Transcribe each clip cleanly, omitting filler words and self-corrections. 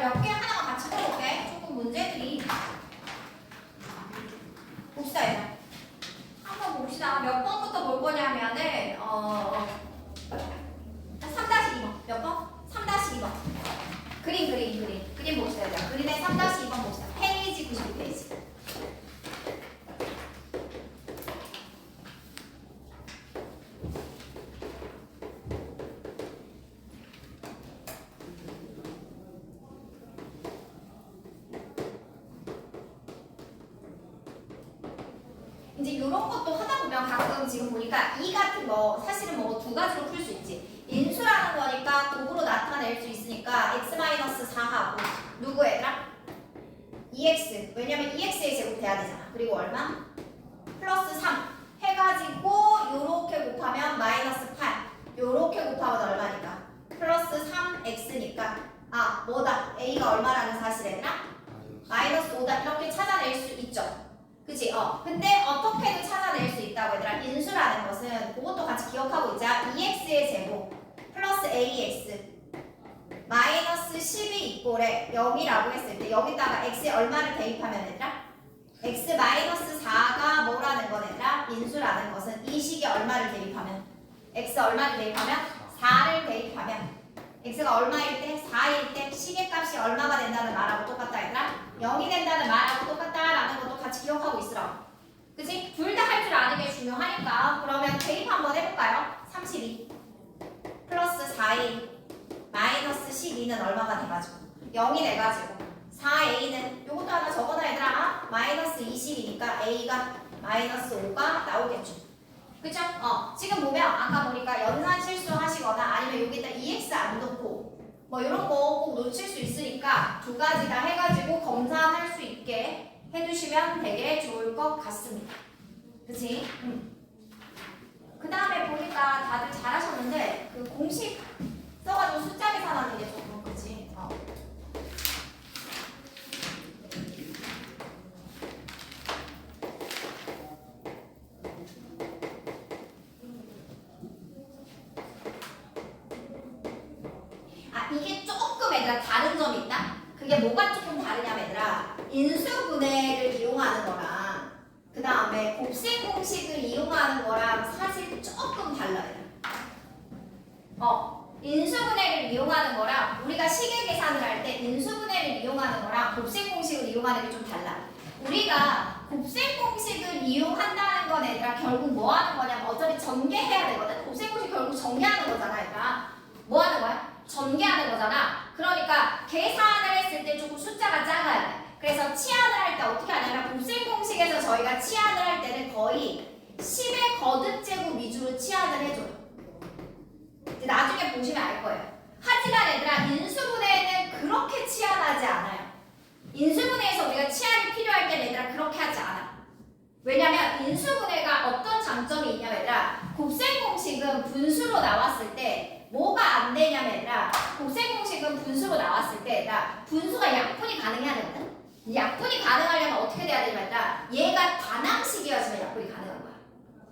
몇 개 하나만 같이 풀어볼게. 조금 문제들이 봅시다. 얘들아. 한번 봅시다. 몇 번부터 볼 거냐면은 3-2번. 몇 번? 3-2번. 그림 봅시다. 얘들아. 그림의 3-2번 봅시다. 페이지 92페이지. 이제 이런 것도 하다 보면 가끔 지금 보니까 이 같은 거 사실은 뭐 두 가지로 풀 수 있지. 인수라는 거니까 곱으로 나타낼 수 있으니까 x-4하고 누구 얘들아? 2x. 왜냐면 2x의 제곱 돼야 되잖아. 그리고 얼마? 플러스 3 해가지고 요렇게 곱하면 마이너스 8 요렇게 곱하면 얼마니까? 플러스 3x니까 뭐다? a가 얼마라는 사실 얘들아? 마이너스 5다. 이렇게 찾아낼 수 있죠. 그치? 근데 어떻게든 찾아낼 수 있다고 얘들아. 인수라는 것은 그것도 같이 기억하고 있자. 2x의 제곱 플러스 ax 마이너스 10이 이꼴에 0이라고 했을 때 여기다가 x에 얼마를 대입하면 얘들아? x 마이너스 4가 뭐라는 건 얘들아? 인수라는 것은 이 식에 얼마를 대입하면? x 얼마를 대입하면? 4를 대입하면 x가 얼마일 때? 4일 때 식의 값이 얼마가 된다는 말하고 똑같다 얘들아? 0이 된다는 말하고 똑같다라는 것도 같이 기억하고 있으라. 그치? 둘 다 할 줄 아는 게 중요하니까 그러면 대입 한번 해볼까요? 32 플러스 4a 마이너스 12는 얼마가 돼가지고 0이 돼가지고 4a는 요것도 하나 적어놔 얘들아. 마이너스 20이니까 a가 마이너스 5가 나오겠죠. 그쵸? 지금 보면 아까 보니까 연산 실수하시거나 아니면 여기다 2x 안 넣고 뭐 이런 거 꼭 놓칠 수 있으니까 두 가지 다 해가지고 검사할 수 있게 해주시면 되게 좋을 것 같습니다. 그치? 그 다음에 보니까 다들 잘하셨는데 그 공식 써가지고 숫자 계산하는 게 조금 그치? 이게 조금 얘들아 다른 점이 있다? 그게 뭐가 조금 다르냐면 얘들아 인수분해를 이용하는 거랑 그 다음에 곱셈 공식을 이용하는 거랑 사실 조금 달라요. 인수분해를 이용하는 거랑 우리가 시계 계산을 할 때 인수분해를 이용하는 거랑 곱셈 공식을 이용하는 게 좀 달라. 우리가 곱셈 공식을 이용한다는 건 얘들아 결국 뭐 하는 거냐면 어차피 전개해야 되거든. 곱셈 공식 결국 전개하는 거잖아 얘들아. 뭐 하는 거야? 전개하는 거잖아. 그러니까 계산을 했을 때 조금 숫자가 작아야 돼. 그래서 치환을 할 때 어떻게 하냐면 곱셈 공식에서 저희가 치환을 할 때는 거의 10의 거듭제곱 위주로 치환을 해줘요. 이제 나중에 보시면 알 거예요. 하지만 얘들아 인수분해는 그렇게 치환하지 않아요. 인수분해에서 우리가 치환이 필요할 때는 얘들아 그렇게 하지 않아. 왜냐면 인수분해가 어떤 장점이 있냐면 얘들아 곱셈 공식은 분수로 나왔을 때 뭐가 안 되냐면 얘들아 곱셈 공식은 분수로 나왔을 때 얘들아 분수가 약분이 가능해야 되거든. 약분이 가능하려면 어떻게 돼야 되냐면 얘들아 얘가 반항식이어야지만 약분이 가능한 거야.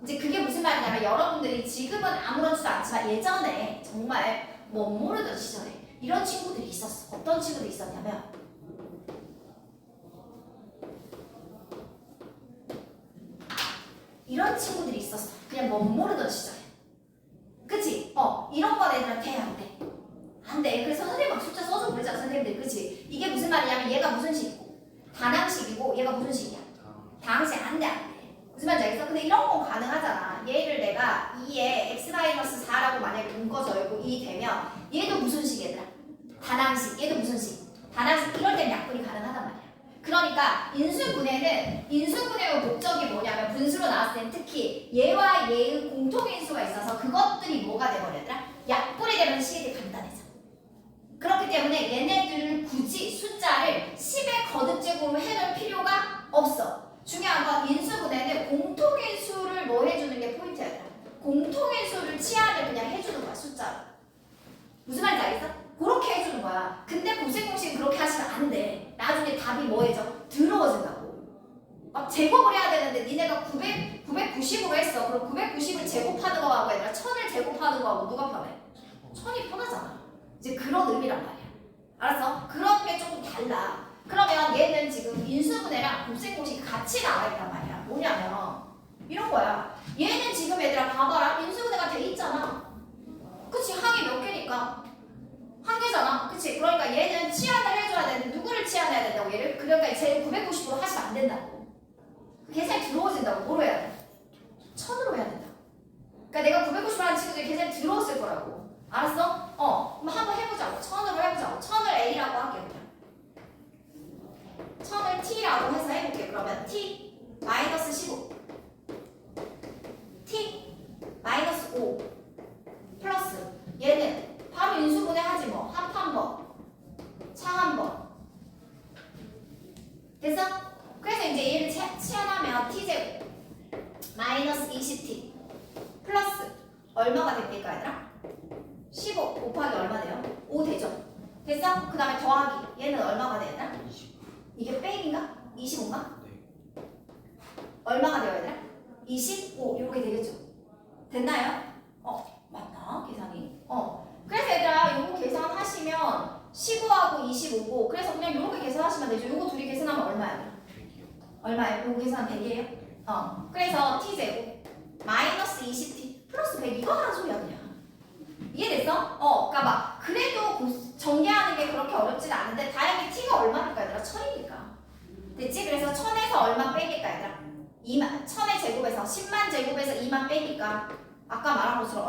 이제 그게 무슨 말이냐면 여러분들이 지금은 아무렇지도 않지만 예전에 정말 못 모르던 시절에 이런 친구들이 있었어. 어떤 친구들이 있었냐면 이런 친구들이 있었어. 그냥 못 모르던 시절에. 그치? 이런 건 애들한테 안 돼. 안 돼. 그래서 선생님 막 숫자 써서 그러잖아, 선생님들. 그치? 이게 무슨 말이냐면 얘가 무슨 식이고, 단항식이고, 얘가 무슨 식이야? 다항식. 안 돼, 안 돼. 무슨 말인지 알겠어? 근데 이런 건 가능하잖아. 얘를 내가 2에 x-4라고 만약에 묶어져 있고 2 되면 얘도 무슨 식 얘들아? 단항식. 얘도 무슨 식? 단항식. 이럴 때는 약분이 가능하단 말이야. 그러니까 인수분해의 목적이 뭐냐면 분수로 나왔을 때 특히 얘와 얘의 공통인수가 있어서 그것들이 뭐가 돼버렸더라? 약분이 되면 식이 간단해져. 그렇기 때문에 얘네들을 굳이 숫자를 10의 거듭제곱으로 해놓을 필요가 없어. 중요한 건 인수분해는 공통인수를 뭐 해주는 게 포인트야. 공통인수를 치환을 그냥 해주는 거야 숫자로. 무슨 말인지 알겠어? 그렇게 해주는 거야. 근데 곱셈 공식은 그렇게 하시면 안 돼. 나중에 답이 뭐해져? 더러워진다고. 막 제곱을 해야 되는데 니네가 990으로 했어. 그럼 990을 제곱하는 거하고 얘들아 1000을 제곱하는 거하고 누가 편해? 1000이 편하잖아. 이제 그런 의미란 말이야. 알았어? 그런 게 조금 달라. 그러면 얘는 지금 인수분해랑 곱셈공식이 같이 나와 있단 말이야. 뭐냐면 이런 거야. 얘는 지금 얘들아 봐봐라. 인수분해가 돼 있잖아. 그치? 항이 몇 개니까? 한 개잖아. 그치? 그러니까 얘는 치환을 해줘야 되는데 누구를 치환해야 된다고? 얘를? 그러니까 쟤를 990으로 하시면 안 된다고. 계산이 들어오진다고. 뭐로 해야 돼? 1000으로 해야 된다. 그러니까 내가 990을 하는 친구들이 계산이 들어왔을 거라고. 알았어? 그럼 한번 해보자고. 1000으로 해보자고. 1000을 A라고 할게요. 그냥. 1000을 T라고 해서 해볼게요. 그러면 T 마이너스 15 T 마이너스 5 플러스 얘는 바로 인수분해 하지 뭐. 합 한 번, 차 한 번. 됐어? 그래서 이제 얘를 치환하면 T제곱 마이너스 20T 플러스 얼마가 됩니까 얘들아? 15 곱하기 얼마 돼요? 5 되죠? 됐어? 그 다음에 더하기 얘는 얼마가 돼야 되나? 이게 빼기인가? 25인가? 네. 얼마가 돼요 얘들아? 25 이렇게 되겠죠? 됐나요? 맞나? 계산이? 그래서 얘들아 요거 계산하시면 15하고 25고 그래서 그냥 요렇게 계산하시면 되죠. 요거 둘이 계산하면 얼마야? 100이요. 얼마예요? 요거 계산 100이에요? 네. 그래서 t제곱 마이너스 20t 플러스 100 이거 하는 소리야 그냥. 이해됐어? 그러니까 막 그래도 전개하는 게 그렇게 어렵진 않은데 다행히 t가 얼마니까 얘들아? 1000이니까. 됐지? 그래서 1000에서 얼마 빼니까 얘들아? 2만 1000의 제곱에서 10만 제곱에서 2만 빼니까 아까 말한 것처럼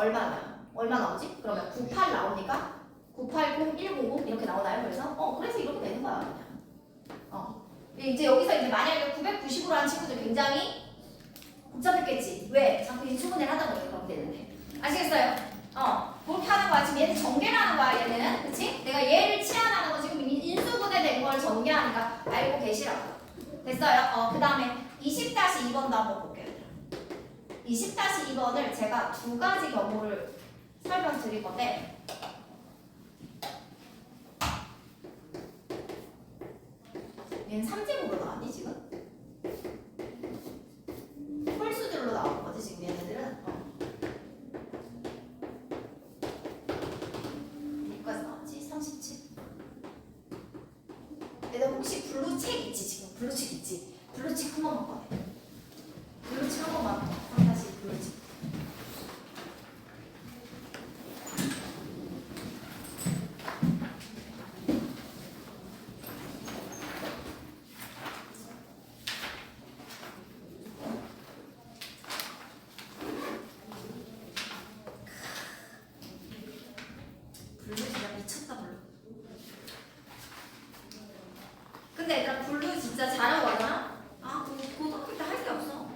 얼마 나오지? 그러면 98 나오니까 980 100 이렇게 나오나요? 그래서 이렇게 되는 거야 그냥. 이제 여기서 이제 만약에 990으로 한 친구들 굉장히 복잡했겠지. 왜? 자꾸 인수분해를 하다 보니까 그렇게 되는데. 아시겠어요? 그렇게 하는 거야. 지금 얘는 전개를 하는 거야, 얘는. 그치? 내가 얘를 치환하는 거 지금 인수분해 된 걸 전개하니까 알고 계시라고. 됐어요? 그 다음에 20-2번도 한번 볼게요. 20-2번을 제가 두 가지 경우를 설명드릴 건데 얘는 3제곱으로 나왔니 지금? 홀수들로 나오는 거지 지금 얘네들은. 여기까지 나왔지? 37. 얘들 혹시 블루책 있지 지금? 블루책 있지? 블루책 한 번만 꺼내. 블루책 한 번만 다시 블루책. 블루 진짜 미쳤다 블루. 근데 얘들아 블루 진짜 잘하고 하잖아? 고등학교 때 할 게 없어.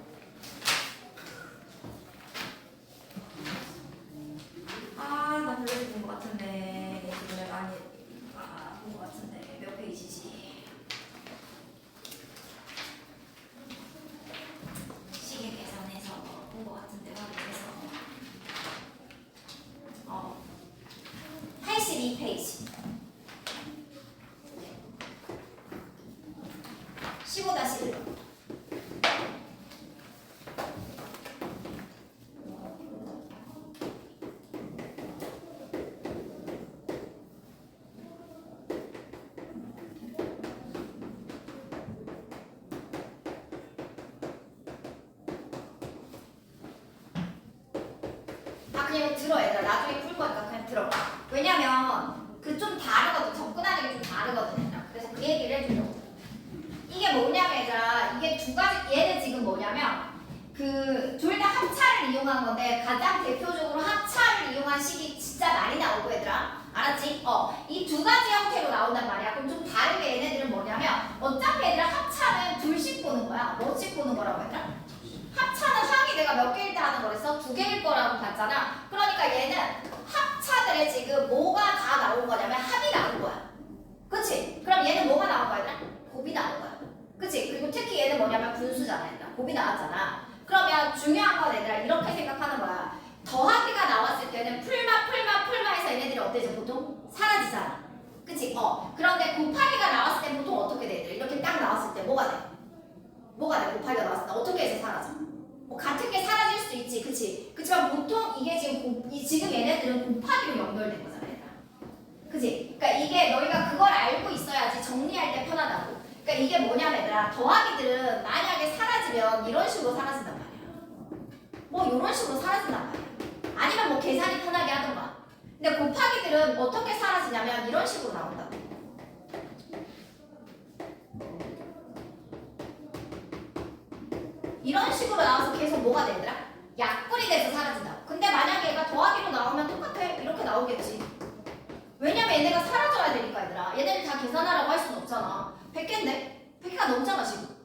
나 블루 본거 같은데 이번에 많이 본 거 같은데 몇 페이지지? 시계 계산해서 본 거 같은데 확인해서 82페이지 15-1번. 그냥 들어 얘들아. 나중에 풀 거니까 그냥 들어. 왜냐면 그 좀 다르거든. 접근하는 게 좀 다르거든 얘들아. 그래서 그 얘기를 해주려고. 이게 뭐냐면 얘들아 이게 두 가지. 얘는 지금 뭐냐면 그 둘 다 합차를 이용한 건데 가장 대표적으로 합차를 이용한 식이 진짜 많이 나오고 얘들아. 알았지? 이 두 가지 형태로 나온단 말이야. 그럼 좀 다르게 얘네들은 뭐냐면 어차피 얘들아 합차는 둘씩 보는 거야. 뭐씩 보는 거라고 얘들아? 합차는 항이 내가 몇 개일 때 하는 거랬어? 2개일 거라고 봤잖아. 그러니까 얘는 합차들의 지금 뭐가 다 나온 거냐면 합이 나온 거야. 그치? 그럼 얘는 뭐가 나온 거야 얘들아? 곱이 나온 거야. 그치? 그리고 특히 얘는 뭐냐면 분수잖아 얘들아. 곱이 나왔잖아. 그러면 중요한 건 얘들아 이렇게 생각하는 거야. 더하기가 나왔을 때는 풀마해서 얘네들이 어때져? 보통 사라지잖아. 그치? 그런데 곱하기가 나왔을 때 보통 어떻게 돼? 얘들아? 이렇게 딱 나왔을 때 뭐가 돼? 곱하기가 나왔을 때 어떻게 해서 사라져? 같은 게 사라질 수도 있지, 그치? 그치만 보통 이게 지금 얘네들은 곱하기로 연결된 거잖아, 얘들아. 그지? 그러니까 이게 너희가 그걸 알고 있어야지 정리할 때 편하다고. 그러니까 이게 뭐냐면 얘들아, 더하기들은 만약에 사라지면 이런 식으로 사라진단 말이야. 뭐 이런 식으로 사라진단 말이야. 아니면 뭐 계산이 편하게 하던가. 근데 곱하기들은 어떻게 사라지냐면 이런 식으로 나온다고. 이런 식으로 나와서 계속 뭐가 되더라? 약분이 돼서 사라진다고. 근데 만약에 얘가 더하기로 나오면 똑같아. 이렇게 나오겠지. 왜냐면 얘네가 사라져야 되니까 얘들아. 얘네를 다 계산하라고 할 수는 없잖아. 100개인데? 100개가 넘잖아 지금.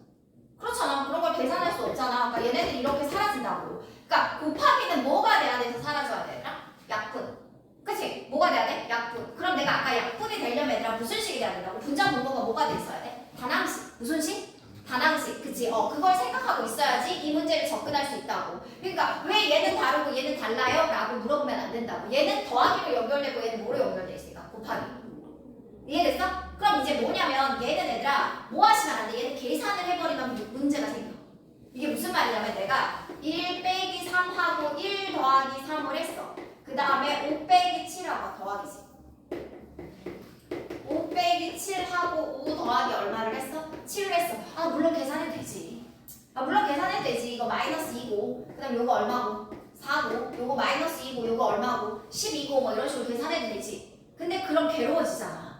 그렇잖아. 그런 걸 계산할 수 없잖아. 그러니까 얘네들이 이렇게 사라진다고. 그러니까 곱하기는 뭐가 돼야 돼서 사라져야 돼 얘들아? 약분. 그치? 뭐가 돼야 돼? 약분. 그럼 내가 아까 약분이 되려면 얘들아 무슨 식이 돼야 된다고? 분자 분모가 뭐가 돼 있어야 돼? 단항식. 무슨 식? 단항식. 그치? 그걸 생각하고 있어야지 이 문제를 접근할 수 있다고. 그러니까 왜 얘는 다르고 얘는 달라요? 라고 물어보면 안 된다고. 얘는 더하기로 연결되고 얘는 뭐로 연결돼 있으니까? 곱하기. 이해됐어? 그럼 이제 뭐냐면 얘는 얘들아 뭐 하시면 안 돼? 얘는 계산을 해버리면 문제가 생겨. 이게 무슨 말이냐면 내가 1 빼기 3하고 1 더하기 3을 했어. 그 다음에 5 빼기 7하고 더하기지. 5 빼기 7하고 5 더하기 얼마를 했어? 7을 했어. 아 물론 계산해도 되지. 물론 계산해도 되지. 이거 마이너스 2고 그 다음 요거 얼마고? 4고 요거 마이너스 2고 요거 얼마고? 12고 뭐 이런 식으로 계산해도 되지. 근데 그럼 괴로워지잖아.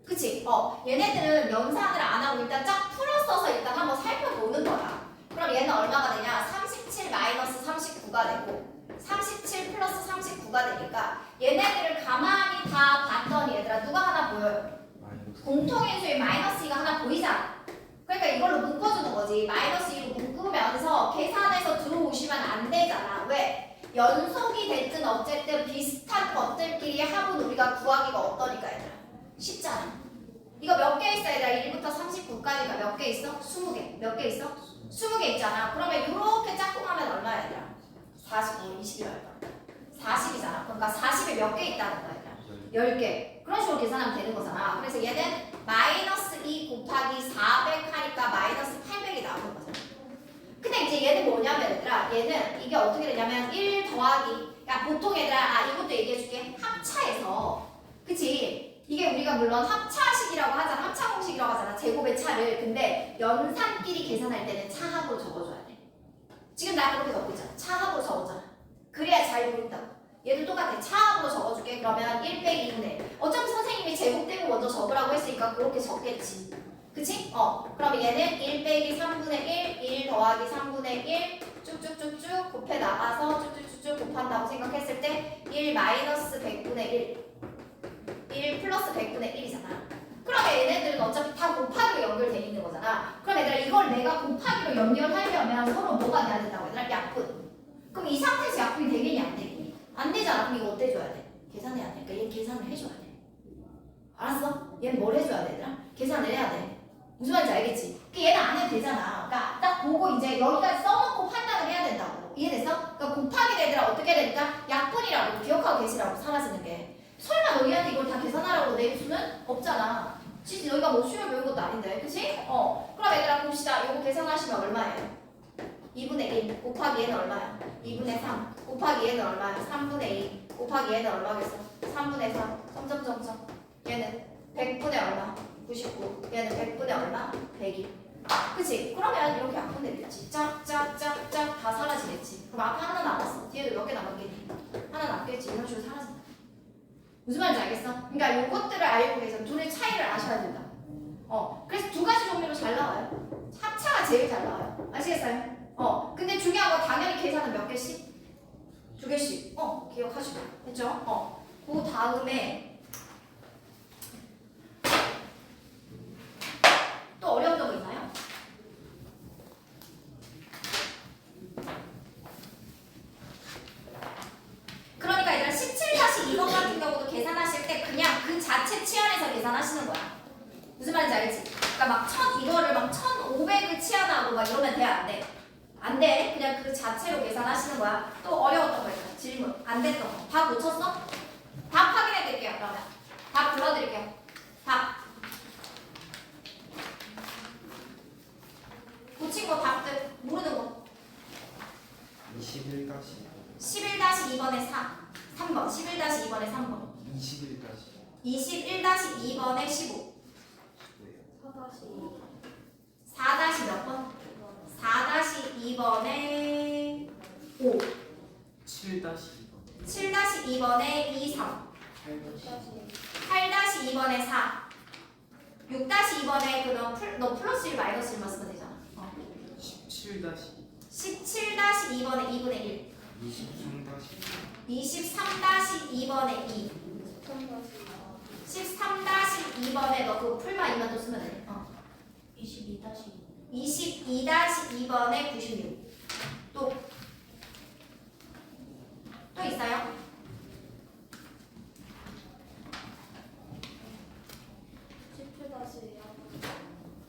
그치? 얘네들은 연산을 안 하고 일단 쫙 풀어써서 일단 한번 살펴보는 거야. 그럼 얘는 얼마가 되냐? 37 마이너스 39가 되고 37 플러스 39가 되니까 얘네들을 가만히 다 봤더니 얘들아 누가 하나 보여요? 공통인수의 마이너스 2가 하나 보이잖아. 그러니까 이걸로 묶어주는 거지. 마이너스 2로 묶으면서 계산해서 들어오시면 안 되잖아. 왜? 연속이 됐든 어쨌든 비슷한 것들끼리 합은 우리가 구하기가 어떠니까 얘들아? 쉽잖아. 이거 몇 개 있어 얘들아? 1부터 39까지가 몇 개 있어? 20개. 몇 개 있어? 20개 있잖아. 그러면 이렇게 짝꿍하면 얼마야 얘들아? 45, 20이라 할 거야. 40이잖아. 그러니까 40에 몇 개 있다는 거야 얘들아? 10개. 그런 식으로 계산하면 되는 거잖아. 그래서 얘는 마이너스 2 곱하기 400 하니까 마이너스 800이 나오는 거잖아. 근데 이제 얘는 뭐냐면 얘들아, 얘는 이게 어떻게 되냐면 1 더하기, 야 보통 얘들아, 이것도 얘기해줄게. 합차해서, 그치? 이게 우리가 물론 합차식이라고 하잖아. 합차 공식이라고 하잖아. 제곱의 차를. 근데 연산끼리 계산할 때는 차합으로 적어줘야 돼. 지금 나 그렇게 적고 있잖아. 차합으로 적었잖아. 그래야 잘 보인다고. 얘도 똑같아. 차합으로 적어줄게. 그러면 1 빼기 2분의 1. 어차피 선생님이 제곱되고 먼저 적으라고 했으니까 그렇게 적겠지. 그치? 그럼 얘는 1 빼기 3분의 1, 1 더하기 3분의 1 쭉쭉쭉쭉 곱해 나가서 쭉쭉쭉쭉 곱한다고 생각했을 때 1 마이너스 100분의 1 1 플러스 100분의 1이잖아. 그러면 얘네들은 어차피 다 곱하기로 연결돼 있는 거잖아. 그럼 얘들아 이걸 내가 곱하기로 연결하려면 서로 뭐가 돼야 된다고 얘들아? 약분. 그럼 이 상태에서 약분이 되겠니 안 되겠니? 안 되잖아. 그럼 이거 어때 줘야 돼? 계산해야 돼. 그러니까 얘 계산을 해줘야 돼. 알았어? 얘는 뭘 해줘야 돼 얘들아? 계산을 해야 돼. 무슨 말인지 알겠지? 그러니까 얘는 안 해도 되잖아. 그러니까 딱 보고 이제 여기까지 써놓고 판단을 해야 된다고. 이해됐어? 그러니까 곱하기 얘들아 어떻게 되니까 약분이라고 기억하고 계시라고 사라지는 게. 설마 너희한테 이걸 다 계산하라고 낼 수는 없잖아. 진짜 너희가 뭐 수열 배운 것도 아닌데, 그치? 그럼 얘들아 봅시다. 이거 계산하시면 얼마예요? 2분의 1 곱하기 얘는 얼마야? 2분의 3 곱하기 얘는 얼마야? 3분의 2 곱하기 얘는 얼마겠어? 3분의 3 점점점점 얘는 100분의 얼마? 99 얘는 100분의 얼마? 102 그치? 그러면 이렇게 약분되겠지. 짝짝짝짝 다 사라지겠지. 그럼 앞에 하나 남았어. 뒤에도 몇 개 남았겠니? 하나 남겠지. 이런 식으로 사라진다. 무슨 말인지 알겠어? 그러니까 요것들을 알고 계세요. 둘의 차이를 아셔야 된다. 그래서 두 가지 종류로 잘 나와요. 합차가 제일 잘 나와요. 아시겠어요? 근데 중요한 건 당연히 계산은 몇 개씩? 2개씩. 기억하시고. 됐죠? 그 다음에 또 어려운 점 있나요? 그러니까 얘들아 17-2번 같은 경우도 계산하실 때 그냥 그 자체 치환해서 계산하시는 거야. 무슨 말인지 알겠지? 그러니까 막 이거를 막 1500을 치환하고 막 이러면 돼? 안 돼? 안 돼. 그냥 그 자체로 계산하시는 거야. 또 어려웠던 거 있어요. 질문. 안 됐던 거. 답 고쳤어? 답 확인해 드릴게요. 그러면. 답 불러드릴게요. 답. 고친 거 답들. 모르는 거. 21-2 11-2번에 3번 11-2번에 3번 21-2 21-2번에 15. 4- 몇 번? 4-2번에 5. 7-2번. 7-2번에 2, 3. 8-2번에 4. 6-2번에 너 플러스 1 마이너스 1만 쓰면 되잖아. 17-2. 17-2번에 2분의 1. 23-2번에 2. 13-2번에 너 그거 풀만 2만 또 쓰면 돼. 22-2번에 96. 또 있어요?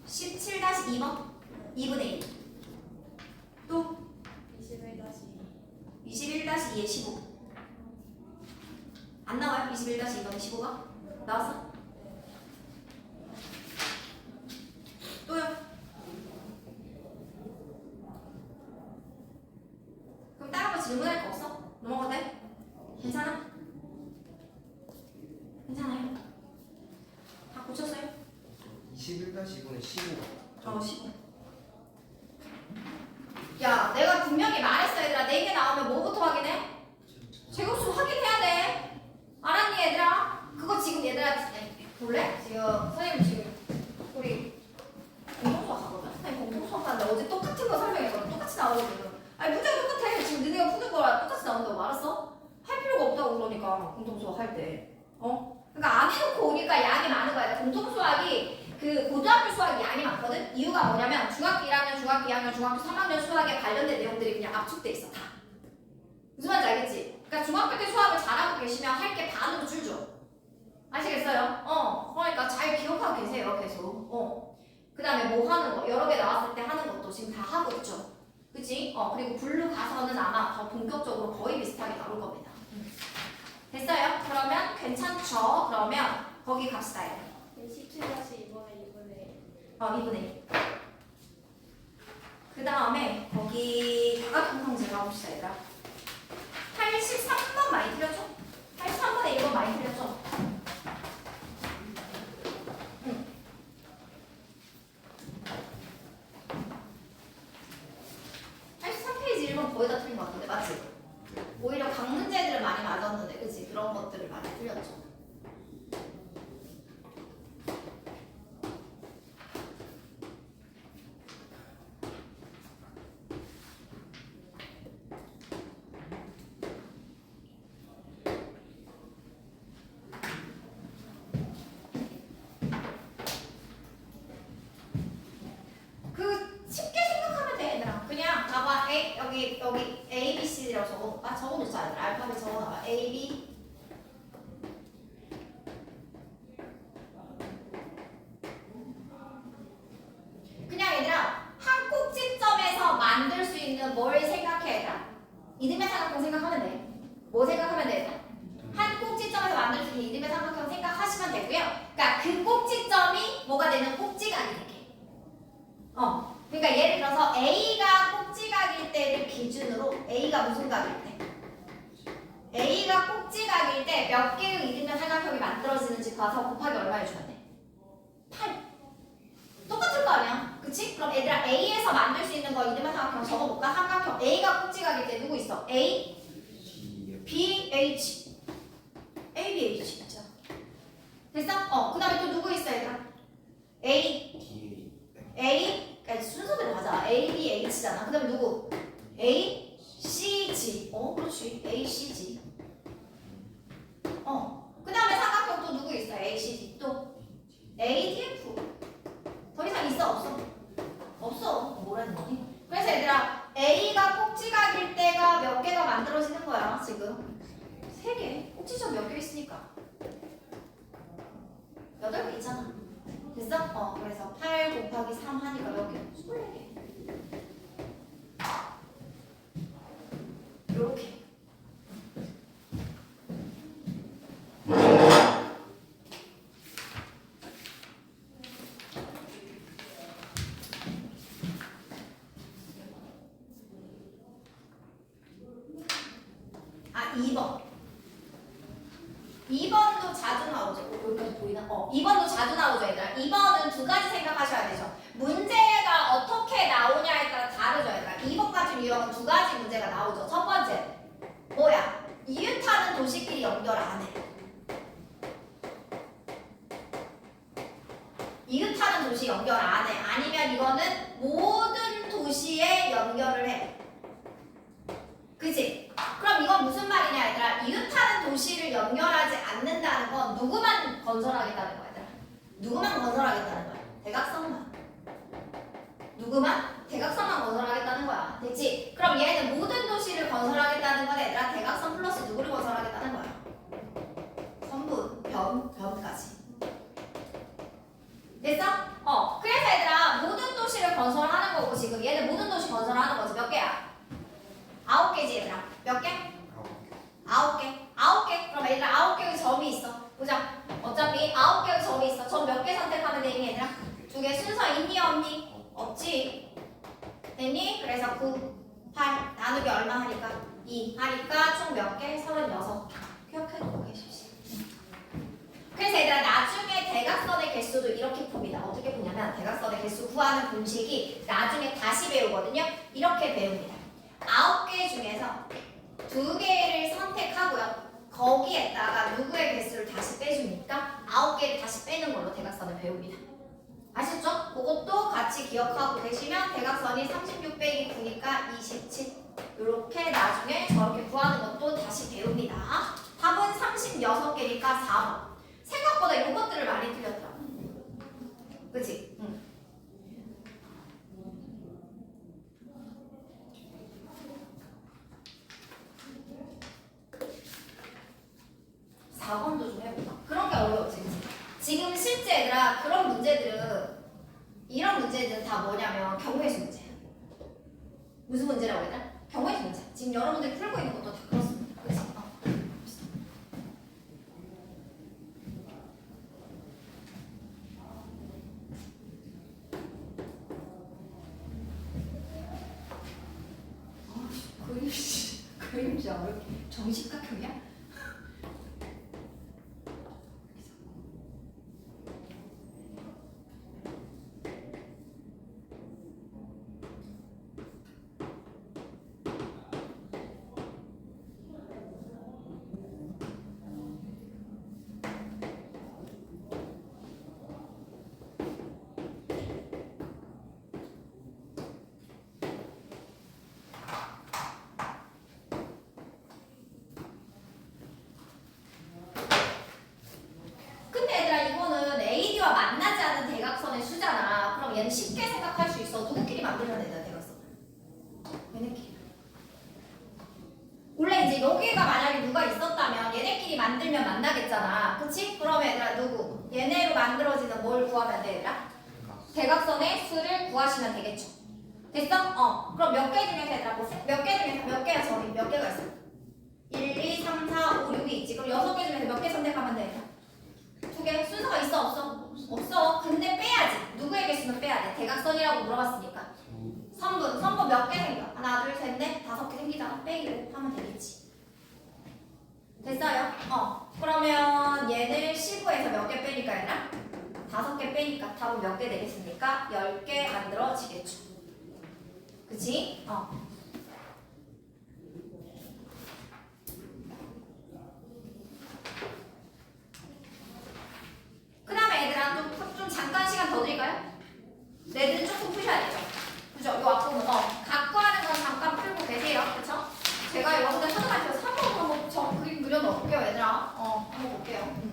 17-2번 2분의 1. 또 21-2에 15. 안 나와요? 21-2번에 15가? 나왔어? 또요? 그럼 다른 거 질문할 거 없어? 넘어가도 돼? 괜찮아? 괜찮아요? 다 고쳤어요? 21-2번에 15. 15. 야, 내가 분명히 말했어 얘들아. 4개 나오면 뭐부터 확인해? 제곱수 확인해야 돼. 알았니 얘들아? 그거 지금 얘들아 볼래? 지금 선생님 지금 우리 공동수학 하거든? 선생님 공동수학 하는데 어제 똑같은 거 설명했거든. 똑같이 나오거든. 아니 문제가 똑같아. 지금 너네가 푸는 거랑 똑같이 나온다고 알았어? 할 필요가 없다고 그러니까 공동수학 할 때. 그러니까 안 해놓고 오니까 양이 많은 거야. 공동수학이 그 고등학교 수학이 양이 많거든? 이유가 뭐냐면 중학교 1학년, 중학교 2학년, 중학교 3학년 수학에 관련된 내용들이 그냥 압축돼 있어 다. 무슨 말인지 알겠지? 그러니까 중학교 때 수학을 잘하고 계시면 할 게 반으로 줄죠. 아시겠어요? 그러니까 잘 기억하고 계세요 계속. 그 다음에 뭐 하는 거 여러 개 나왔을 때 하는 것도 지금 다 하고 있죠. 그치? 그리고 블루 가서는 아마 더 본격적으로 거의 비슷하게 나올 겁니다. 됐어요? 그러면 괜찮죠? 그러면 거기 갑시다. 17-2번에 2분의 2분의 1. 그 다음에 거기 다각형성제 가봅시다 얘들아. 83번 많이 틀렸죠? 83번에 1번 많이 틀렸죠? 응. 83페이지 1번 거의 다 틀린 것 같은데 맞지? 오히려 각 문제들은 많이 맞았는데 그치? 그런 것들을 많이 틀렸죠. 여기 A, B, C, D라고 적어놓자. 얘들아. 알파벳 적어놔봐. A, B. 그냥 얘들아 한 꼭지점에서 만들 수 있는 뭘 생각해 얘들아. 이등변 삼각형 생각하면 돼. 뭐 생각하면 돼 얘들아? 한 꼭지점에서 만들 수 있는 이등변 삼각형 생각하시면 되고요. 그러니까 그 꼭지점이 뭐가 되는 꼭지각이 되게. 그러니까 예를 들어서 A가 꼭지각일 때를 기준으로 A가 무슨 각일 때? A가 꼭지각일 때 몇 개의 이등변 삼각형이 만들어지는지 봐서 곱하기 얼마 해주면 돼? 8. 똑같은 거 아니야? 그치? 그럼 얘들아 A에서 만들 수 있는 거 이등변 삼각형 적어볼까? 삼각형 A가 꼭지각일 때 누구 있어? A, B, H. A, B, H 진짜. 됐어? 그 다음에 또 누구 있어 얘들아? A 그러니까 순서대로 가자. A, B, H잖아. 그 다음에 누구? A, C, G. 그렇지. A, C, G. 그 다음에 삼각형 또 누구 있어? A, C, G. 또 A, D, F. 더 이상 있어? 없어? 없어. 뭐라는 거니? 그래서 얘들아 A가 꼭지각일 때가 몇 개가 만들어지는 거야 지금? 3개. 꼭지점 몇 개 있으니까 8개 있잖아. 됐어? 그래서 8 곱하기 3 하니까 몇 개? 24개. 요렇게. 아, 2번. 2번도 자주 나오죠. 여기까지 보이나? 2번도 자주 나오죠, 얘들아. 2번은 두 가지 생각하셔야 되죠. 문제가 어떻게 나오냐에 따라 다르죠, 얘들아. 2번 같은 유형은 두 가지 문제가 나오죠. 첫 번째, 뭐야? 이웃하는 도시끼리 연결 안 해. 이웃하는 도시 연결 안 해. 아니면 이거는 모든 도시에 연결을 해. 그치? 그럼 이건 무슨 말이냐, 얘들아? 이웃하는 도시를 연결하지 않는다는 건 누구만 건설하겠다는 거야, 얘들아? 누구만 건설하겠다는 거야? 대각선만. 누구만? 대각선만 건설하겠다는 거야. 됐지? 그럼 얘는 모든 도시를 건설하겠다는 건 얘들아 대각선 플러스 누구를 건설하겠다는 거야? 선분, 변까지. 됐어? 그래서 얘들아 모든 도시를 건설하는 거고 지금 얘는 모든 도시 건설하는 거지. 몇 개야? 9개지 얘들아. 몇 개? 9개. 9개. 그럼 얘들아 9개의 점이 있어. 보자. 어차피 9개의 점이 있어. 점 몇 개 선택하면 되니 얘들아? 2개 순서 있니 없니? 없지. 됐니? 그래서 9, 8 나누기 얼마 하니까? 2 하니까 총 몇 개? 36. 기억해두고 계십시오. 그래서 얘들아 나중에 대각선의 개수도 이렇게 풉니다. 어떻게 푸냐면 대각선의 개수 구하는 공식이 나중에 다시 배우거든요. 이렇게 배웁니다. 9개 중에서 2개를 선택하고요. 거기에다가 누구의 개수를 다시 빼주니까 9개를 다시 빼는 걸로 대각선을 배웁니다. 아셨죠? 그것도 같이 기억하고 계시면 대각선이 36 빼기 9니까 27 이렇게 나중에 저렇게 구하는 것도 다시 배웁니다. 답은 36개니까 4번. 생각보다 이것들을 많이 틀렸더라. 그치? 응. 4번도 좀 해볼까? 그런 게 어려웠지, 그치? 지금 실제 얘들아 그런 문제들은 이런 문제들은 다 뭐냐면 경우의 수 문제야. 무슨 문제라고 했나? 경우의 수 문제. 지금 여러분들이 풀고 있는 것도 다 그렇습니다. 그치? 그림자 어렵게 정식각형이야? 얘는 쉽게 생각할 수 있어. 누구끼리 만들어야 되나 대각선. 얘네끼리. 원래 이제 여기가 만약에 누가 있었다면 얘네끼리 만들면 만나겠잖아. 그치? 그러면 얘들아 누구? 얘네로 만들어지는 뭘 구하면 돼 얘들아? 대각선의 수를 구하시면 되겠죠. 됐어? 그럼 몇 개 중에서 얘들아 몇 개 중에서 몇 개야 점이? 몇 개가 있어? 1, 2, 3, 4, 5, 6이 있지. 그럼 6개 중에서 몇 개 선택하면 돼 얘들아? 2개. 순서가 있어 없어? 없어. 근데 빼야지. 누구의 개수는 빼야 돼. 대각선이라고 물어봤으니까. 선분 몇 개 생겨? 하나, 둘, 셋, 넷, 5개 생기잖아. 빼기로 하면 되겠지. 됐어요? 그러면 얘를 15에서 몇 개 빼니까 얘들아? 5개 빼니까 답은 몇 개 되겠습니까? 10개 만들어지겠죠. 그치? 그 다음에 얘들아 좀 잠깐 시간 더 드릴까요? 얘들은 조금 푸셔야 되죠. 그죠? 요 앞부분 갖고 하는 건 잠깐 풀고 계세요. 그쵸? 제가 여러분들 하나만 더 3번 한번 저 그림 그려놓을게요 얘들아. 한번 볼게요.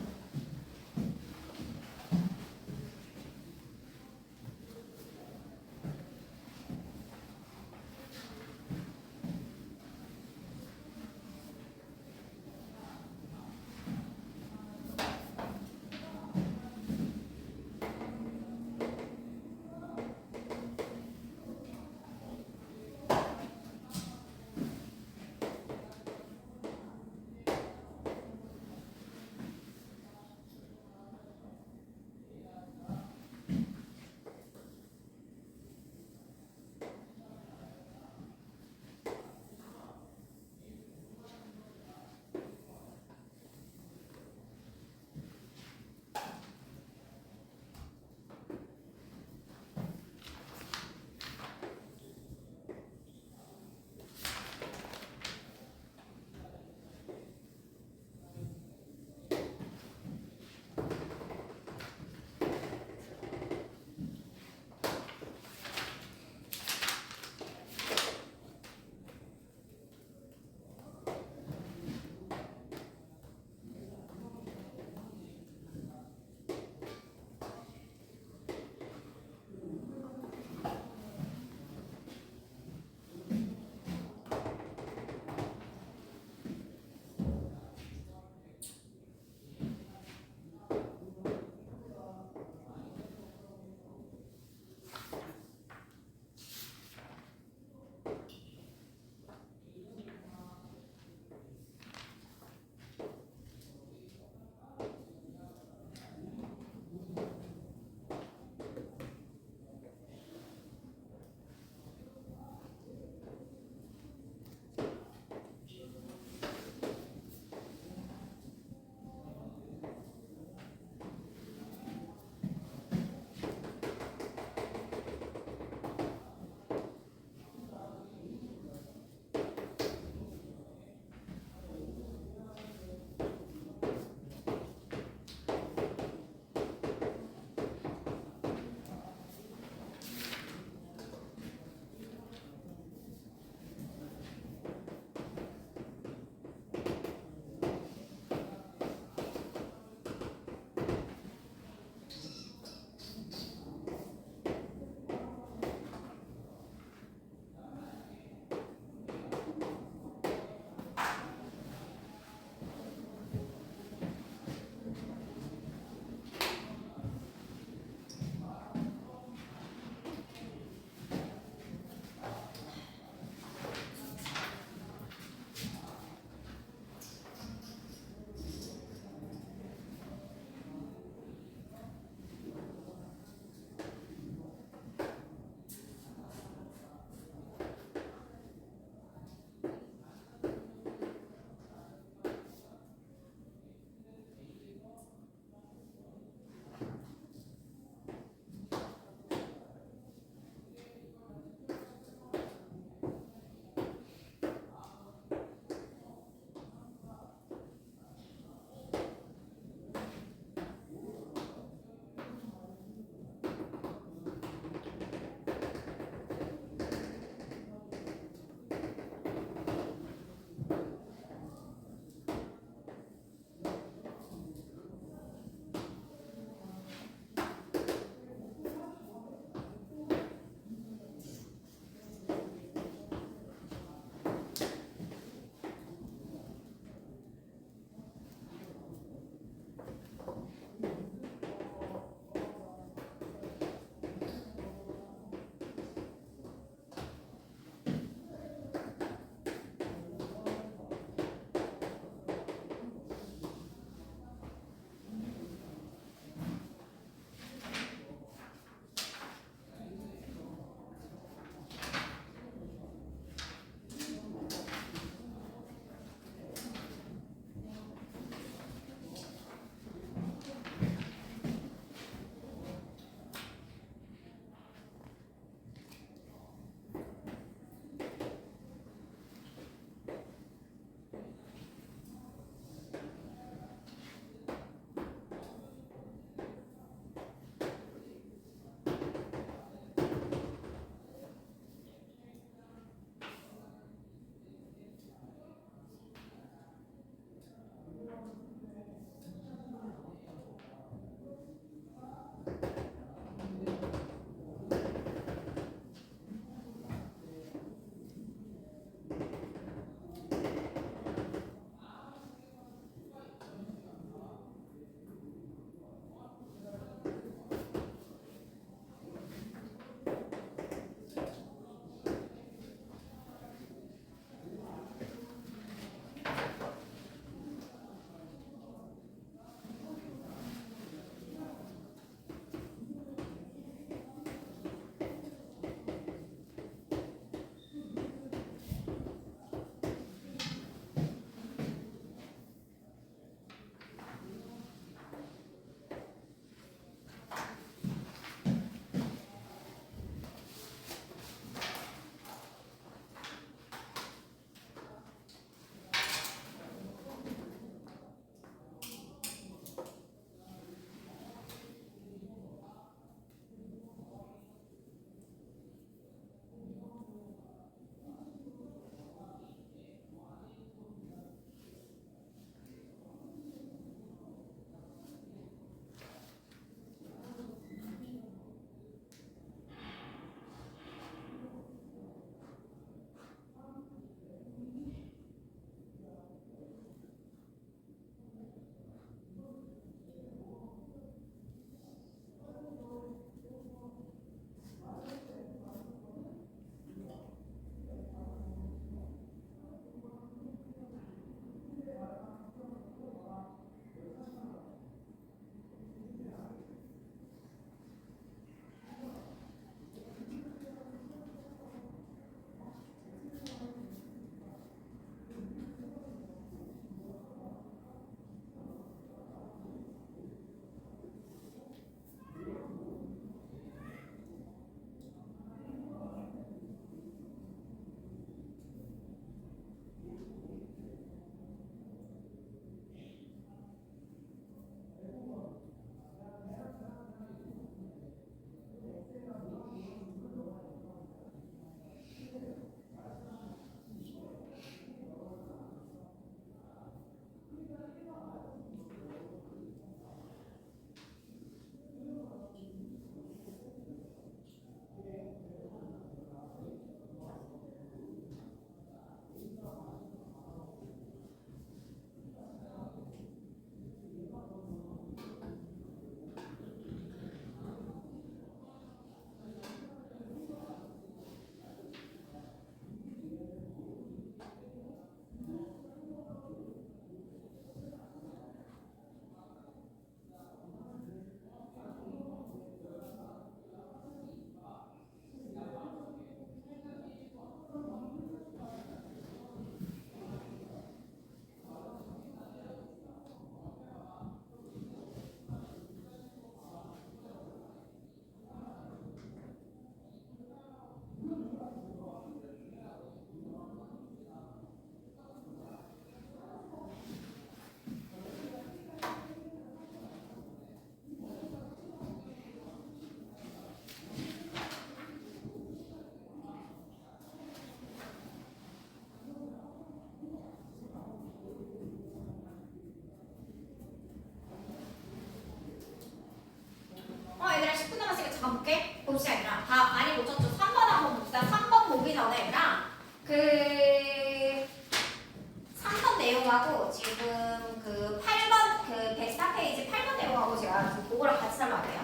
내용하고 지금 그 8번 그 104페이지 8번 내용하고 제가 지금 그거랑 같이 설명할게요.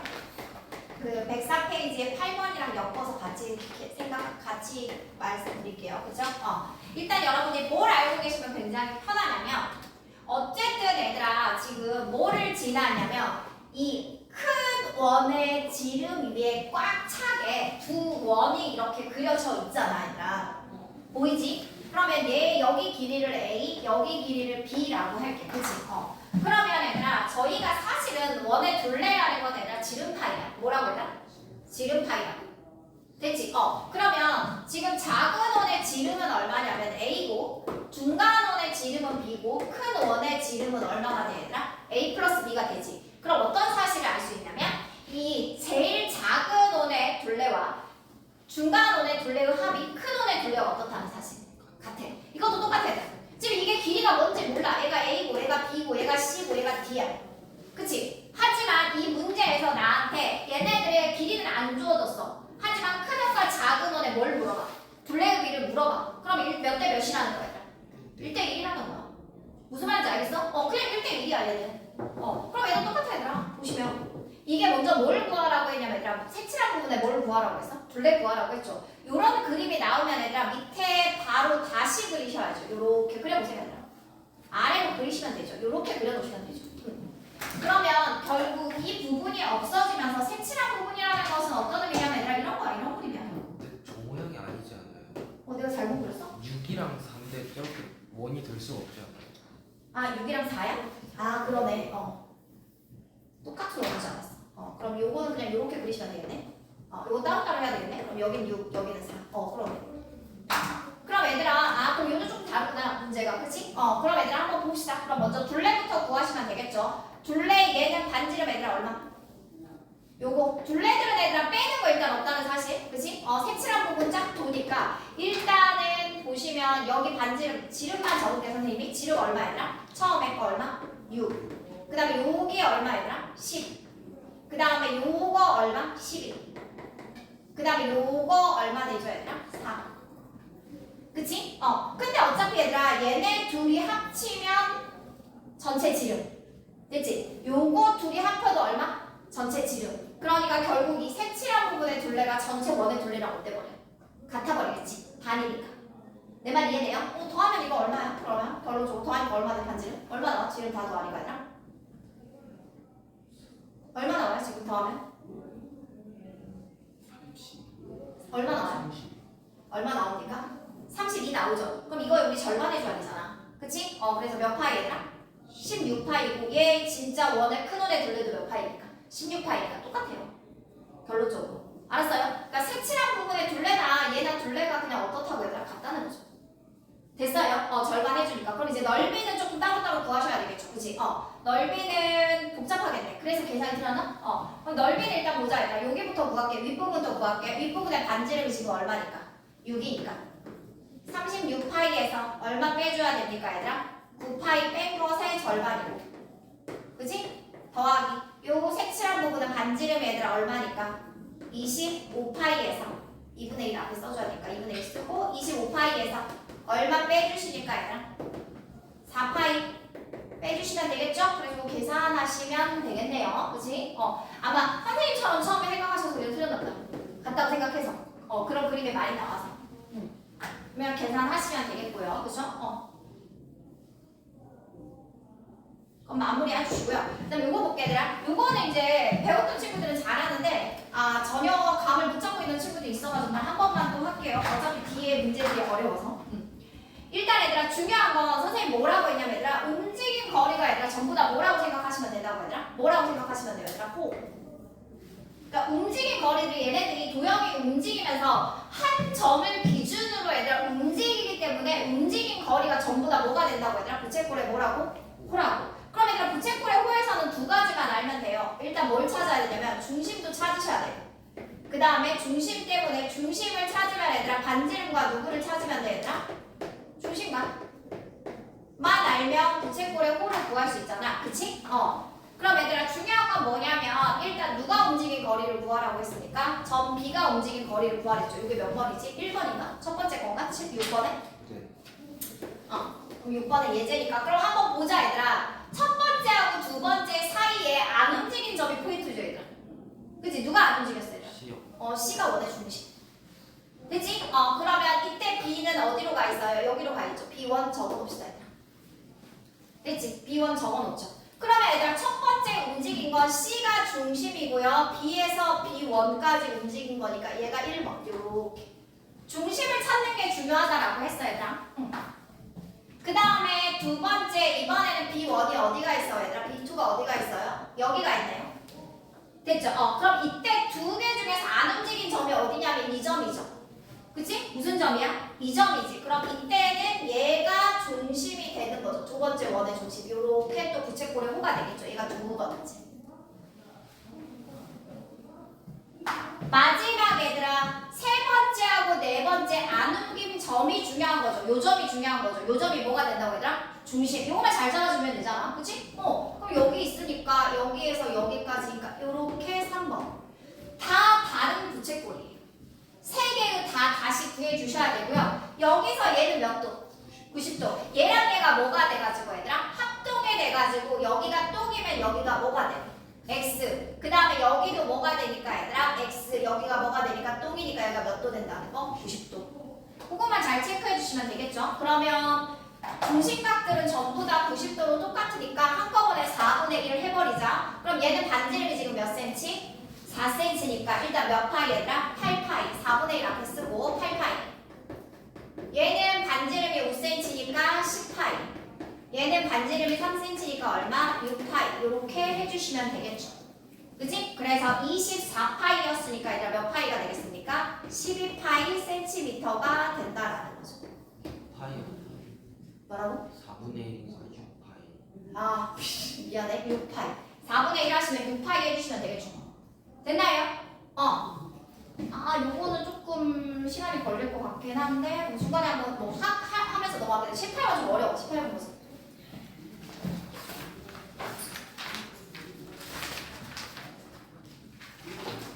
그 104페이지에 8번이랑 엮어서 같이 같이 말씀드릴게요. 그죠? 일단 여러분이 뭘 알고 계시면 굉장히 편하냐면 어쨌든 얘들아 지금 뭐를 지나냐면 이 큰 원의 지름 위에 꽉 차게 두 원이 이렇게 그려져 있잖아 얘들아. 보이지? 그러면 얘 여기 길이를 A, 여기 길이를 B라고 할게. 그치? 그러면 얘들아 저희가 사실은 원의 둘레라는 건 얘들아 지름파이야. 뭐라고 했다? 지름파이야. 됐지? 그러면 지금 작은 원의 지름은 얼마냐면 A고 중간 원의 지름은 B고 큰 원의 지름은 얼마가 돼 얘들아? A 플러스 B가 되지. 그럼 어떤 사실을 알 수 있냐면 이 제일 작은 원의 둘레와 중간 원의 둘레의 합이 큰 원의 둘레와 어떻다는 사실 같아. 이것도 똑같아. 지금 이게 길이가 뭔지 몰라. 얘가 A고 얘가 B고 얘가 C고 얘가 D야. 그치? 하지만 이 문제에서 나한테 얘네들의 길이는 안 주어졌어. 하지만 큰 원과 작은 원에 뭘 물어봐? 둘레의 비를 물어봐. 그럼 몇 대 몇이라는 거야? 1대1이라는 거야. 무슨 말인지 알겠어? 그냥 1대1이야 얘는. 그럼 얘도 똑같아 얘들아. 보시면 이게 먼저 뭘 구하라고 했냐면 얘들아 색칠한 부분에 뭘 구하라고 했어? 둘레 구하라고 했죠. 요런 그림이 나오면 얘들아 밑에 바로 다시 그리셔야죠. 요렇게 그려보세요 얘들아. 아래로 그리시면 되죠. 요렇게 그려놓으시면 되죠. 그러면 결국 이 부분이 없어지면서 색칠한 부분이라는 것은 어떤 의미냐면 얘들아 이런 거야. 이런 그림이야. 근데 저 모양이 아니지 않아요? 내가 잘못 그렸어? 6이랑 4인데 저렇게 원이 될 수가 없지 않아요? 6이랑 4야? 그러네. 똑같이 오지 않았어. 그럼 요거는 그냥 요렇게 그리시면 되겠네. 요거 따로따로 해야 되겠네. 그럼 여긴 6, 여기는 4. 그러네. 그럼 얘들아, 그럼 요는 좀 다르구나, 문제가. 그치? 그럼 얘들아 한번 봅시다. 그럼 먼저 둘레부터 구하시면 되겠죠. 둘레 얘는 반지름 얘들아 얼마? 요거. 둘레들은 얘들아 빼는 거 일단 없다는 사실. 그치? 색칠한 부분 쫙 도니까 일단은 보시면 여기 반지름, 지름만 적을게 선생님이. 지름 얼마 얘들아? 처음에 거 얼마? 6. 그 다음에 요게 얼마 얘들아? 10. 그 다음에 요거 얼마? 11. 그 다음에 요거 얼마 되죠 얘들아? 4. 그치? 근데 어차피 얘들아 얘네 둘이 합치면 전체 지름. 됐지? 요거 둘이 합쳐도 얼마? 전체 지름. 그러니까 결국 이 색칠한 부분의 둘레가 전체 원의 둘레랑 어때버려? 같아버리겠지? 반이니까. 내 말 이해돼요? 더하면 이거 얼마야? 그러면 결론적으로 더하니까 얼마 돼 반지름? 얼마 나와? 지름 다 더하니까 얘들아? 얼마 나와요 지금 더하면? 30. 얼마 나와요? 얼마 나옵니까? 32 나오죠? 그럼 이거 우리 절반 해줘야 되잖아. 그치? 그래서 몇 파이 얘들아? 16파이고 얘 진짜 원의 큰 원의 둘레도 몇 파이니까? 16파이니까 똑같아요. 결론적으로. 알았어요? 그러니까 색칠한 부분의 둘레나 얘나 둘레가 그냥 어떻다고 얘들아? 같다는 거죠. 됐어요? 절반 해주니까. 그럼 이제 넓이는 조금 따로따로 구하셔야 되겠죠. 그치? 넓이는 복잡하겠네. 그래서 계산이 들어나? 그럼 넓이는 일단 보자. 일단 여기부터 구할게. 윗부분부터 구할게. 윗부분의 반지름이 지금 얼마니까? 6이니까. 36파이에서 얼마 빼줘야 됩니까 얘들아? 9파이 뺀 것의 절반이고. 그치? 더하기. 요 색칠한 부분은 반지름이 얘들아 얼마니까? 25파이에서 2분의 1 앞에 써줘야 되니까 2분의 1 쓰고 25파이에서 얼마 빼주시니까 얘들아? 4파이 빼주시면 되겠죠? 그리고 계산하시면 되겠네요. 그치? 아마 선생님처럼 처음에 생각하셔서 그냥 틀렸나 보다. 같다고 생각해서. 그런 그림이 많이 나와서. 그러면 계산하시면 되겠고요. 그쵸? 그럼 마무리 해주시고요. 그 다음에 요거 볼게 얘들아. 요거는 이제 배웠던 친구들은 잘하는데 전혀 감을 못 잡고 있는 친구들이 있어가지고 한 번만 또 할게요. 어차피 뒤에 문제들이 어려워서. 일단 얘들아 중요한 건 선생님 뭐라고 했냐면 얘들아 움직임 거리가 얘들아 전부 다 뭐라고 생각하시면 된다고 얘들아? 뭐라고 생각하시면 돼요 얘들아? 호. 그러니까 움직임 거리들이 얘네들이 도형이 움직이면서 한 점을 기준으로 얘들아 움직이기 때문에 움직임 거리가 전부 다 뭐가 된다고 얘들아? 부채꼴의 뭐라고? 호라고. 그럼 얘들아 부채꼴의 호에서는 두 가지만 알면 돼요. 일단 뭘 찾아야 되냐면 중심도 찾으셔야 돼요. 그 다음에 중심 때문에 중심을 찾으면 얘들아 반지름과 누구를 찾으면 돼 얘들아? 중심만 알면 부채꼴의 호를 구할 수 있잖아. 그치? 그럼 얘들아 중요한 건 뭐냐면 일단 누가 움직인 거리를 구하라고 했으니까 점 B가 움직인 거리를 구하랬죠. 이게 몇 번이지? 1번인가? 첫 번째 건가? 6번에? 네. 그럼 6번은 예제니까. 그럼 한번 보자 얘들아. 첫 번째하고 두 번째 사이에 안 움직인 점이 포인트죠 얘들아. 그치? 누가 안 움직였어 얘들아? C요. C가 원의 중심. 그치? 그러면 이때 B는 어디로 가 있어요? 여기로 가 있죠. B1 적어놓읍시다 얘들아. 됐지? B1 적어놓죠. 그러면 얘들아 첫 번째 움직인 건 C가 중심이고요. B에서 B1까지 움직인 거니까 얘가 1번 요렇게 중심을 찾는 게 중요하다라고 했어 얘들아. 그 다음에 두 번째 이번에는 B1이 어디가 있어 얘들아? B2가 어디가 있어요? 여기가 있네요. 됐죠? 그럼 이때 두 개 중에서 안 움직인 점이 어디냐면 이 점이죠. 그치? 무슨 점이야? 이 점이지. 그럼 이때는 얘가 중심이 되는 거죠. 두 번째 원의 중심. 요렇게 또 부채꼴의 호가 되겠죠. 얘가 누구거든지. 마지막 얘들아 세 번째하고 네 번째 안 움직인 점이 중요한 거죠. 요 점이 중요한 거죠. 요 점이 뭐가 된다고 얘들아? 중심. 요거만 잘 잡아주면 되잖아. 그치? 그럼 여기 있으니까 여기에서 여기까지니까 요렇게 3번. 다 다른 부채꼴이에요. 세 개는 다 다시 구해주셔야 되고요. 여기서 얘는 몇 도? 90도. 얘랑 얘가 뭐가 돼가지고 얘들아? 합동이 돼가지고 여기가 똥이면 여기가 뭐가 돼? X. 그 다음에 여기도 뭐가 되니까 얘들아? X. 여기가 뭐가 되니까 똥이니까 얘가 몇 도 된다는 거? 90도. 그것만 잘 체크해 주시면 되겠죠? 그러면 중심각들은 전부 다 90도로 똑같으니까 한꺼번에 4분의 1을 해버리자. 그럼 얘는 반지름이 지금 몇 cm? 4cm니까 일단 몇 파이 얘들아? 8파이. 4분의 1 앞에 쓰고 8파이. 얘는 반지름이 5cm니까 10파이. 얘는 반지름이 3cm니까 얼마? 6파이. 이렇게 해주시면 되겠죠. 그치? 그래서 24파이였으니까 얘들아 몇 파이가 되겠습니까? 12파이 cm가 된다라는 거죠. 파이요. 뭐라고? 4분의 1이니까 6파이. 아 미안해. 6파이. 4분의 1 하시면 6파이 해주시면 되겠죠. 됐나요? 요거는 조금 시간이 걸릴 것 같긴 한데 뭐 중간에 한번 뭐 하면서 넘어가게 돼. 18번 좀 어려워. 18번 보세요.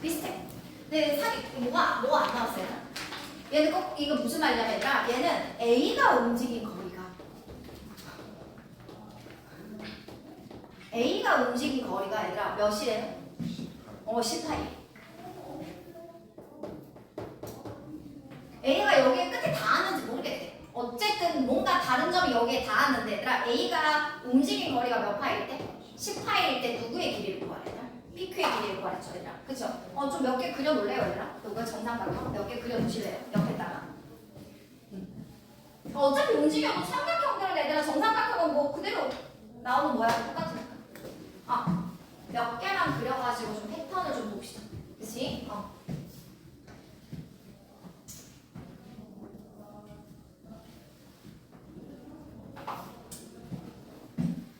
비슷해. 근데 뭐가 안 나왔어요? 얘는 꼭 이거 무슨 말이냐면 얘들아 얘는 A가 움직인 거리가 얘들아 몇이래요? 18. A가 여기에 끝에 닿았는지 모르겠대. 어쨌든 뭔가 다른 점이 여기에 닿았는데 얘들아 A가 움직인 거리가 몇 파일 때? 10파일 때 누구의 길이를 구하래? PQ의 길이를 구하랬죠 얘들아. 그쵸? 좀 몇 개 그려놓을래요 얘들아? 누가 정상각형 몇 개 그려놓으실래요? 옆에다가. 어차피 움직여도 삼각형들은 얘들아 정상각형은 뭐 그대로 나오는 모양이 똑같으니까. 몇 개만 그려가지고 좀 패턴을 좀 봅시다. 그치?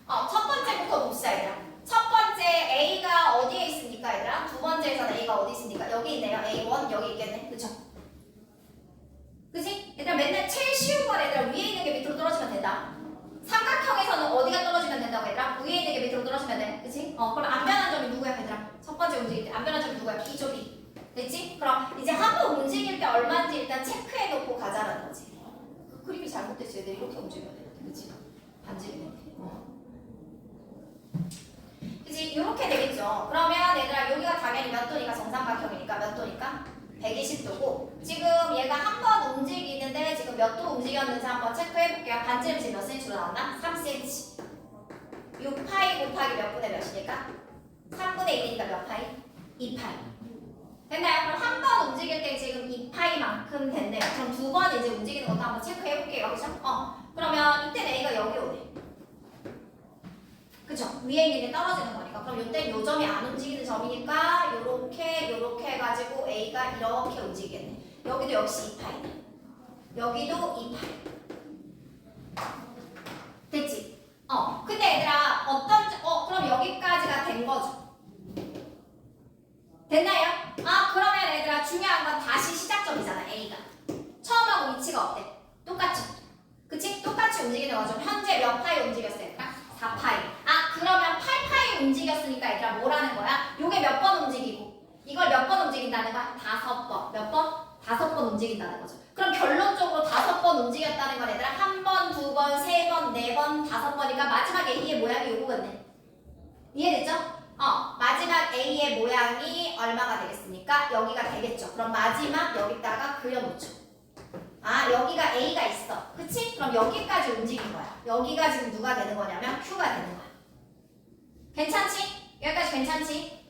첫 번째부터 봅시다 얘들아. 첫 번째 A가 어디에 있습니까 얘들아? 두 번째에서는 A가 어디 있습니까? 여기 있네요. A1 여기 있겠네. 그쵸? 그치? 얘들아 맨날 제일 쉬운 건 얘들아 위에 있는 게 밑으로 떨어지면 된다. 삼각형에서는 어디가 떨어지면 된다고 얘들아? 위에 있는 게 밑으로 떨어지면 돼. 그치? 그럼 안 변한 점이 누구야 얘들아? 첫 번째 움직일 때 안 변한 점이 누구야? B죠 B. 됐지? 그럼 이제 한 번 움직일 때 얼마인지 일단 체크해 놓고 가자라는 거지. 그 그림이 잘못됐어. 얘들 이렇게 움직여야 돼. 그치? 반지름인데. 그치? 이렇게 되겠죠. 그러면 얘들아 여기가 당연히 몇 도니까 정삼각형이니까 몇 도니까? 120도고 지금 얘가 한 번 움직이는데 지금 몇 도 움직였는지 한번 체크해 볼게요. 반지름 지금 몇 cm로 나왔나? 3cm. 6파이 곱하기 몇 분의 몇이니까? 3분의 1이니까 몇 파이? 2파이. 됐나요? 그럼 한 번 움직일 때 지금 2파이만큼 됐네요. 그럼 두 번 이제 움직이는 것도 한번 체크해 볼게요. 그죠? 그러면 이때 A가 여기 오네. 그쵸? 위에 있는 게 떨어지는 거니까. 그럼 이때 요 점이 안 움직이는 점이니까 요렇게 해가지고 A가 이렇게 움직이겠네. 여기도 역시 2파이네. 여기도 2파이. 됐지? 근데 얘들아 그럼 여기까지가 된 거죠. 됐나요? 그러면 얘들아 중요한 건 다시 시작점이잖아. A가 처음하고 위치가 어때? 똑같죠? 그치? 똑같이 움직이는 거죠. 현재 몇 파이 움직였어요? 얘들아? 4파이. 그러면 8파이 움직였으니까 얘들아 뭐라는 거야? 요게 몇 번 움직이고 이걸 몇 번 움직인다는 거야? 5번. 몇 번? 5번 움직인다는 거죠. 그럼 결론적으로 5번 움직였다는 건 얘들아 1번, 2번, 3번, 5번이니까 마지막 A의 모양이 요거겠네. 이해됐죠? 마지막 A의 모양이 얼마가 되겠습니까? 여기가 되겠죠. 그럼 마지막 여기다가 그려놓죠. 여기가 A가 있어. 그치? 그럼 여기까지 움직인 거야. 여기가 지금 누가 되는 거냐면 Q가 되는 거야. 괜찮지? 여기까지 괜찮지?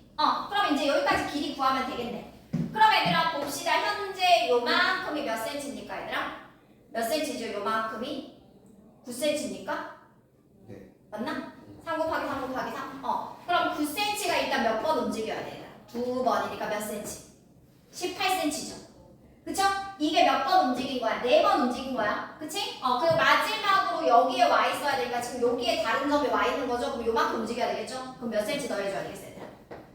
그럼 이제 여기까지 길이 구하면 되겠네. 그럼 얘들아 봅시다. 현재 요만큼이 몇 센치입니까 얘들아? 몇 센치죠? 요만큼이? 9cm입니까? 네. 맞나? 3 곱하기 3 곱하기 3? 그럼 9cm가 일단 몇 번 움직여야 돼? 2번이니까 몇 cm? 18cm죠. 그쵸? 이게 몇 번 움직인 거야? 4번 움직인 거야. 그치? 그리고 마지막으로 여기에 와 있어야 되니까 지금 여기에 다른 점이 와 있는 거죠? 그럼 요만큼 움직여야 되겠죠? 그럼 몇 cm 더해줘야 되겠어 얘들아?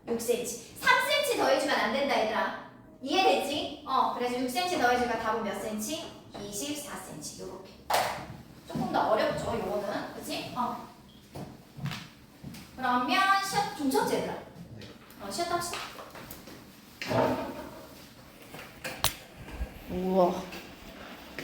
6cm. 3cm 더해주면 안 된다 얘들아. 이해됐지? 그래서 6cm 더해주니까 답은 몇 cm? 24cm. 요렇게. 조금 더 어렵죠 요거는. 그치? 그러면 좀 쳤지 얘들아? 쉬었다 합시다. 우와.